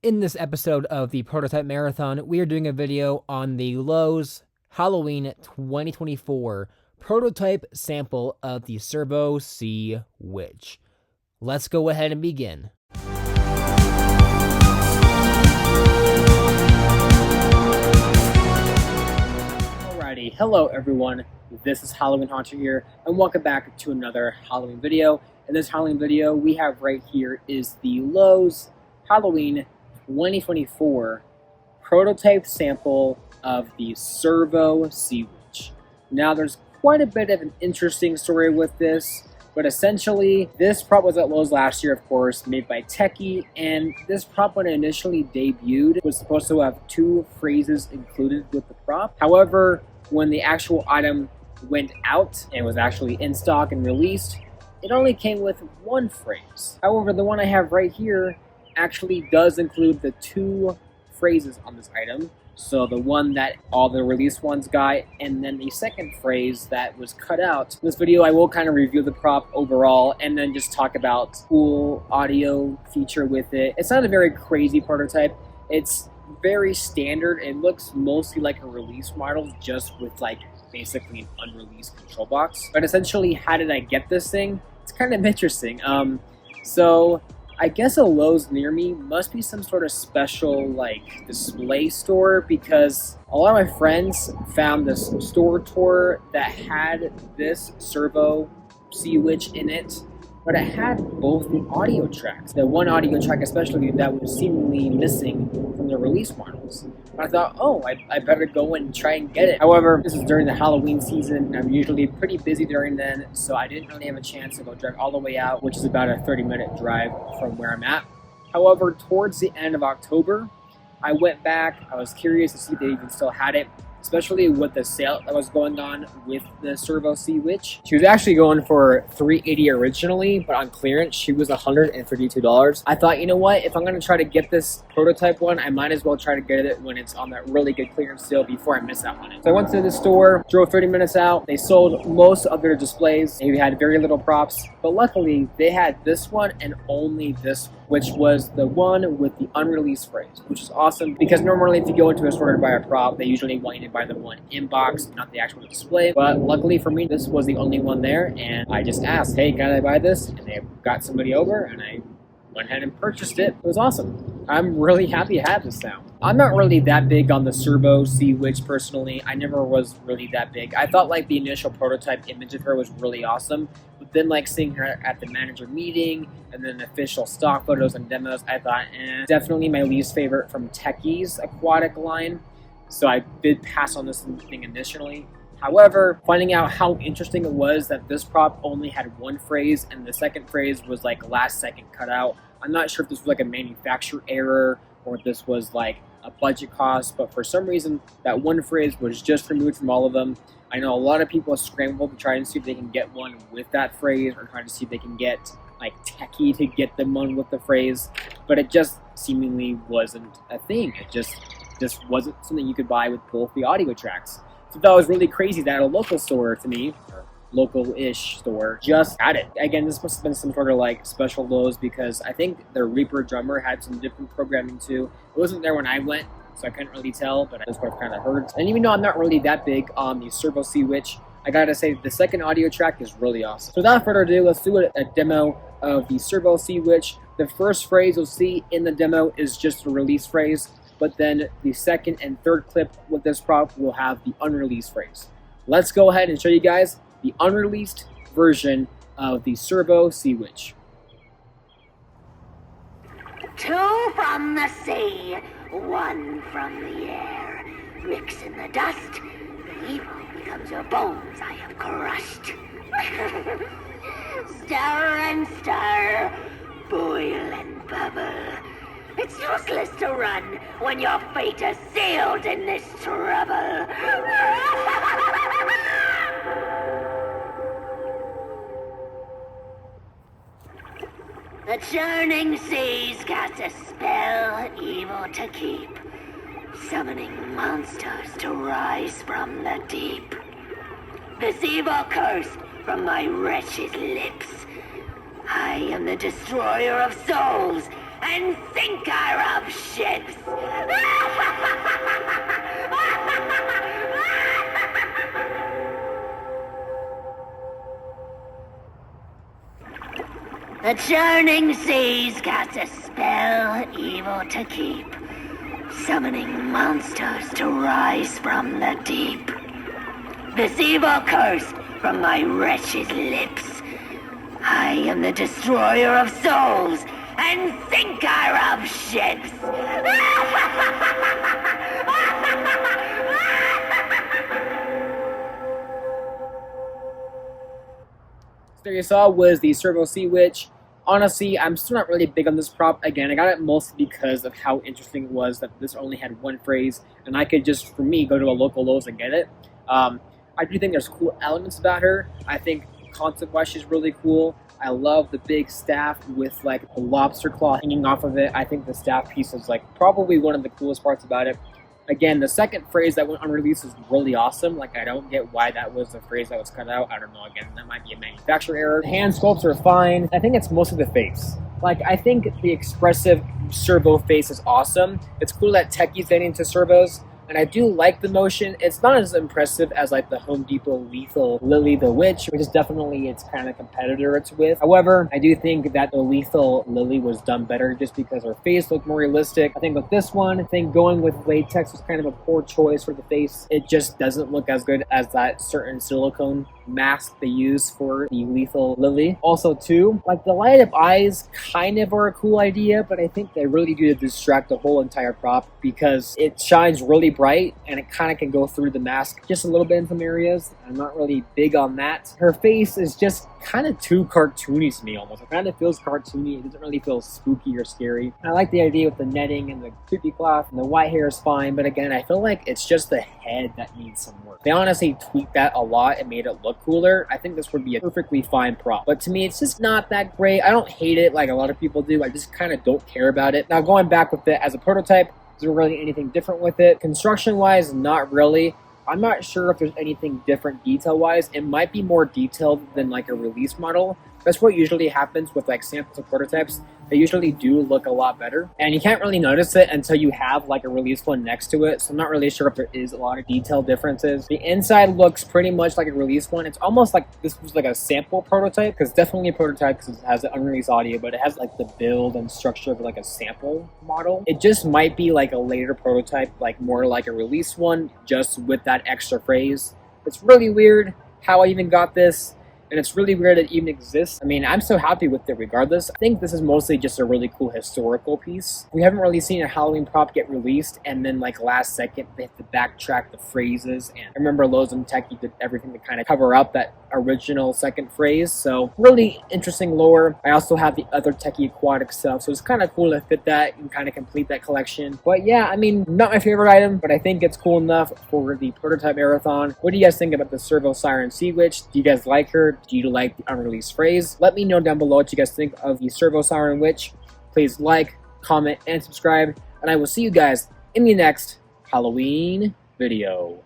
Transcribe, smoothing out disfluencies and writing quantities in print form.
In this episode of the Prototype Marathon, we are doing a video on the Lowe's Halloween 2024 prototype sample of the Servo Sea Witch. Let's go ahead and begin. Alrighty, hello everyone, this is Halloween Haunter here, and welcome back to another Halloween video. In this Halloween video, we have right here is the Lowe's Halloween 2024 prototype sample of the Servo Sea Witch. Now there's quite a bit of an interesting story with this, but essentially this prop was at Lowe's last year, of course, made by Techie, and this prop when it initially debuted was supposed to have 2 phrases included with the prop. However, when the actual item went out and was actually in stock and released, it only came with 1 phrase. However, the one I have right here actually does include the 2 phrases on this item. So the one that all the released ones got, and then the second phrase that was cut out. In this video, I will kind of review the prop overall and then just talk about cool audio feature with it. It's not a very crazy prototype. It's very standard. It looks mostly like a release model, just with like basically an unreleased control box. But essentially, how did I get this thing? It's kind of interesting. So I guess a Lowe's near me must be some sort of special like display store, because a lot of my friends found this store tour that had this Servo Sea Witch in it, but it had both the audio tracks. The one audio track especially that was seemingly missing from the release models. And I thought, oh, I better go and try and get it. However, this is during the Halloween season. I'm usually pretty busy during then, so I didn't really have a chance to go drive all the way out, which is about a 30-minute drive from where I'm at. However, towards the end of October, I went back. I was curious to see if they even still had it, especially with the sale that was going on with the Servo Sea Witch. She was actually going for $380 originally, but on clearance, she was $132. I thought, you know what? If I'm going to try to get this prototype one, I might as well try to get it when it's on that really good clearance sale before I miss out on it. So I went to the store, drove 30 minutes out. They sold most of their displays. They had very little props, but luckily they had this one and only this one, which was the one with the unreleased phrase, which is awesome because normally if you go into a store to buy a prop, they usually want you to buy the one in box, not the actual display. But luckily for me, this was the only one there, and I just asked, hey, can I buy this? And they got somebody over, and I went ahead and purchased it. It was awesome. I'm really happy to have this now. I'm not really that big on the Servo Sea Witch personally. I never was really that big. I thought like the initial prototype image of her was really awesome, but then like seeing her at the manager meeting and then official stock photos and demos, I thought, definitely my least favorite from Techie's aquatic line. So I did pass on this thing initially. However, finding out how interesting it was that this prop only had 1 phrase and the second phrase was like last second cut out. I'm not sure if this was like a manufacturer error or if this was like a budget cost, but for some reason that 1 phrase was just removed from all of them. I know a lot of people scramble to try and see if they can get one with that phrase, or try to see if they can get like Techie to get them one with the phrase, but it just seemingly wasn't a thing. It just wasn't something you could buy with both the audio tracks. So that was really crazy that a local store to me, or local-ish store, just had it. Again, this must have been some sort of like special Lowe's, because I think their Reaper drummer had some different programming too. It wasn't there when I went, so I couldn't really tell, but I just would have kind of heard. And even though I'm not really that big on the Servo Sea Witch, I gotta say the second audio track is really awesome. So without further ado, let's do a demo of the Servo Sea Witch. The first phrase you'll see in the demo is just a release phrase, but then the second and third clip with this prop will have the unreleased phrase. Let's go ahead and show you guys the unreleased version of the Servo Sea Witch. 2 from the sea, 1 from the air. Mix in the dust, the evil becomes your bones I have crushed. Stir and stir, boil and bubble. It's useless to run when your fate is sealed in this trouble. The churning seas cast a spell evil to keep, summoning monsters to rise from the deep. This evil curse from my wretched lips. I am the destroyer of souls, and sinker of ships. The churning seas cast a spell evil to keep, summoning monsters to rise from the deep. This evil curse from my wretched lips. I am the destroyer of souls and sinker of ships. So there you saw was the Servo Sea Witch. Honestly, I'm still not really big on this prop. Again, I got it mostly because of how interesting it was that this only had one phrase, and I could just, for me, go to a local Lowe's and get it. I do think there's cool elements about her. I think concept-wise she's really cool. I love the big staff with like a lobster claw hanging off of it. I think the staff piece is like probably one of the coolest parts about it. Again, the second phrase that went unreleased is really awesome. Like, I don't get why that was the phrase that was cut out. I don't know. Again, that might be a manufacturer error. The hand sculpts are fine. I think it's mostly the face. Like, I think the expressive servo face is awesome. It's cool that Techie's getting into servos. And I do like the motion. It's not as impressive as like the Home Depot Lethal Lily the Witch, which is definitely its kind of competitor it's with. However, I do think that the Lethal Lily was done better just because her face looked more realistic. I think with this one, I think going with latex was kind of a poor choice for the face. It just doesn't look as good as that certain silicone mask they use for the Lethal Lily. Also too, like the light up eyes kind of are a cool idea, but I think they really do distract the whole entire prop because it shines really bright and it kind of can go through the mask just a little bit in some areas. I'm not really big on that. Her face is just kind of too cartoony to me almost. It kind of feels cartoony. It doesn't really feel spooky or scary. I like the idea with the netting and the creepy cloth and the white hair is fine, but again, I feel like it's just the head that needs some work. They honestly tweaked that a lot and made it look cooler. I think this would be a perfectly fine prop, but to me, it's just not that great. I don't hate it like a lot of people do. I just kind of don't care about it. Now, going back with it as a prototype, is there really anything different with it? Construction-wise, not really. I'm not sure if there's anything different detail-wise. It might be more detailed than like a release model. That's what usually happens with like samples of prototypes. They usually do look a lot better. And you can't really notice it until you have like a release one next to it. So I'm not really sure if there is a lot of detail differences. The inside looks pretty much like a release one. It's almost like this was like a sample prototype, because definitely a prototype because it has the unreleased audio, but it has like the build and structure of like a sample model. It just might be like a later prototype, like more like a release one, just with that extra phrase. It's really weird how I even got this. And it's really weird it even exists. I mean, I'm so happy with it regardless. I think this is mostly just a really cool historical piece. We haven't really seen a Halloween prop get released and then like last second they have to backtrack the phrases. And I remember Lowe's and Techie did everything to kind of cover up that original second phrase. So really interesting lore. I also have the other Techie aquatic stuff. So it's kind of cool to fit that and kind of complete that collection. But yeah, I mean, not my favorite item, but I think it's cool enough for the prototype marathon. What do you guys think about the Servo Sea Witch? Do you guys like her? Do you like the unreleased phrase? Let me know down below what you guys think of the Servo Sea Witch. Please like, comment, and subscribe. And I will see you guys in the next Halloween video.